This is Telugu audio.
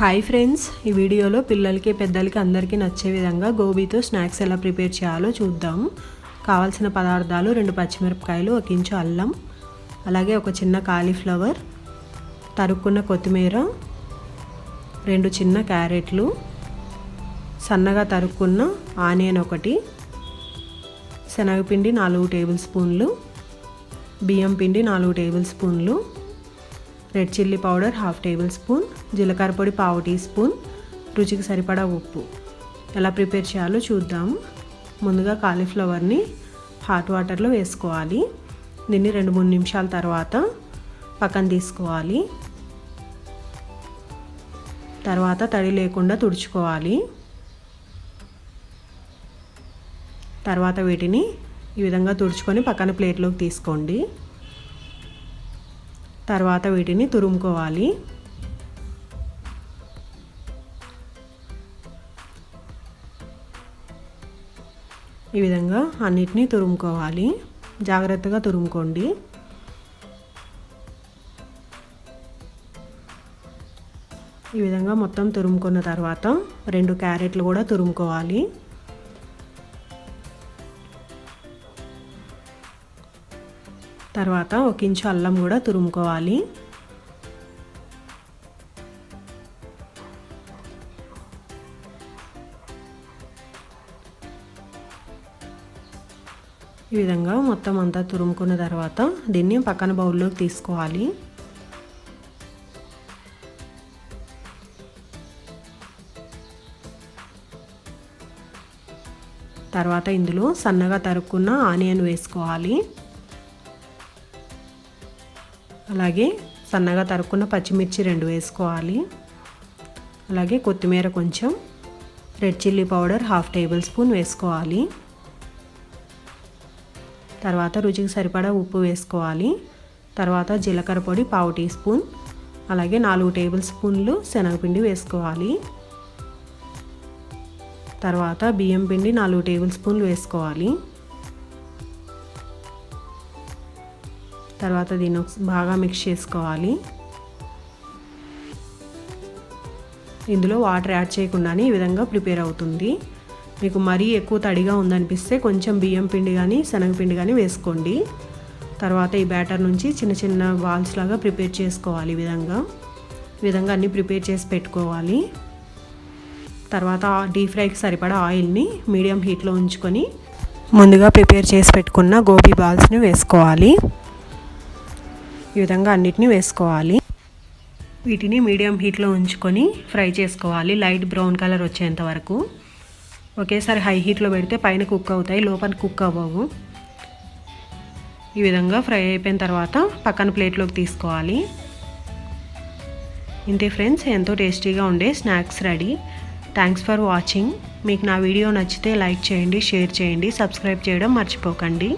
హాయ్ ఫ్రెండ్స్, ఈ వీడియోలో పిల్లలకి పెద్దలకి అందరికీ నచ్చే విధంగా గోబీతో స్నాక్స్ ఎలా ప్రిపేర్ చేయాలో చూద్దాం. కావాల్సిన పదార్థాలు 2 పచ్చిమిరపకాయలు, 1 ఇంచు అల్లం, అలాగే ఒక చిన్న కాలీఫ్లవర్, తరుక్కున్న కొత్తిమీర, 2 చిన్న క్యారెట్లు, సన్నగా తరుక్కున్న ఆనియన్ 1, శనగపిండి 4 టేబుల్ స్పూన్లు, బియ్యం పిండి 4 టేబుల్ స్పూన్లు, red chilli powder 1/2 table spoon, జీలకర్ర పొడి 1/2 టీ స్పూన్, రుచికి సరిపడా ఉప్పు. ఎలా ప్రిపేర్ చేయాలో చూద్దాం. ముందుగా కాలీఫ్లవర్ని హాట్ వాటర్లో వేసుకోవాలి. దీన్ని 2-3 నిమిషాల తర్వాత పక్కన తీసుకోవాలి. తర్వాత తడి లేకుండా తుడుచుకోవాలి. తర్వాత వీటిని ఈ విధంగా తుడుచుకొని పక్కన ప్లేట్లోకి తీసుకోండి. తర్వాత వీటిని తురుముకోవాలి. ఈ విధంగా అన్నిటినీ తురుముకోవాలి. జాగ్రత్తగా తురుముకోండి. ఈ విధంగా మొత్తం తురుముకున్న తర్వాత 2 క్యారెట్లు కూడా తురుముకోవాలి. తర్వాత 1 ఇంచు అల్లం కూడా తురుముకోవాలి. ఈ విధంగా మొత్తం అంతా తురుముకున్న తర్వాత దీన్ని పక్కన బౌల్లోకి తీసుకోవాలి. తర్వాత ఇందులో సన్నగా తరుక్కున్న ఆనియన్ వేసుకోవాలి. అలాగే సన్నగా తరుక్కున్న పచ్చిమిర్చి 2 వేసుకోవాలి. అలాగే కొత్తిమీర కొంచెం, red chilli powder 1/2 table spoon వేసుకోవాలి. తర్వాత రుచికి సరిపడా ఉప్పు వేసుకోవాలి. తర్వాత జీలకర్ర పొడి 1/2 టీ స్పూన్, అలాగే 4 టేబుల్ స్పూన్లు శనగపిండి వేసుకోవాలి. తర్వాత బియ్యం పిండి 4 టేబుల్ స్పూన్లు వేసుకోవాలి. తర్వాత దీన్ని బాగా మిక్స్ చేసుకోవాలి. ఇందులో వాటర్ యాడ్ చేయకుండానే ఈ విధంగా ప్రిపేర్ అవుతుంది. మీకు మరీ ఎక్కువ తడిగా ఉందనిపిస్తే కొంచెం బియ్యం పిండి కానీ శనగపిండి కానీ వేసుకోండి. తర్వాత ఈ బ్యాటర్ నుంచి చిన్న చిన్న బాల్స్ లాగా ప్రిపేర్ చేసుకోవాలి. ఈ విధంగా అన్నీ ప్రిపేర్ చేసి పెట్టుకోవాలి. తర్వాత డీప్ ఫ్రైకి సరిపడా ఆయిల్ని మీడియం హీట్లో ఉంచుకొని ముందుగా ప్రిపేర్ చేసి పెట్టుకున్న గోబీ బాల్స్ని వేసుకోవాలి. ఈ విధంగా అన్నిటిని వేసుకోవాలి. వీటిని మీడియం హీట్లో ఉంచుకొని ఫ్రై చేసుకోవాలి. లైట్ బ్రౌన్ కలర్ వచ్చేంత వరకు. ఒకేసారి హై హీట్లో పెడితే పైన కుక్ అవుతాయి, లోపల కుక్ అవ్వవు. ఈ విధంగా ఫ్రై అయిపోయిన తర్వాత పక్కన ప్లేట్లోకి తీసుకోవాలి. ఇంతే ఫ్రెండ్స్, ఎంతో టేస్టీగా ఉండే snacks ready. Thanks for watching. మీకు నా వీడియో నచ్చితే లైక్ చేయండి, షేర్ చేయండి, సబ్స్క్రైబ్ చేయడం మర్చిపోకండి.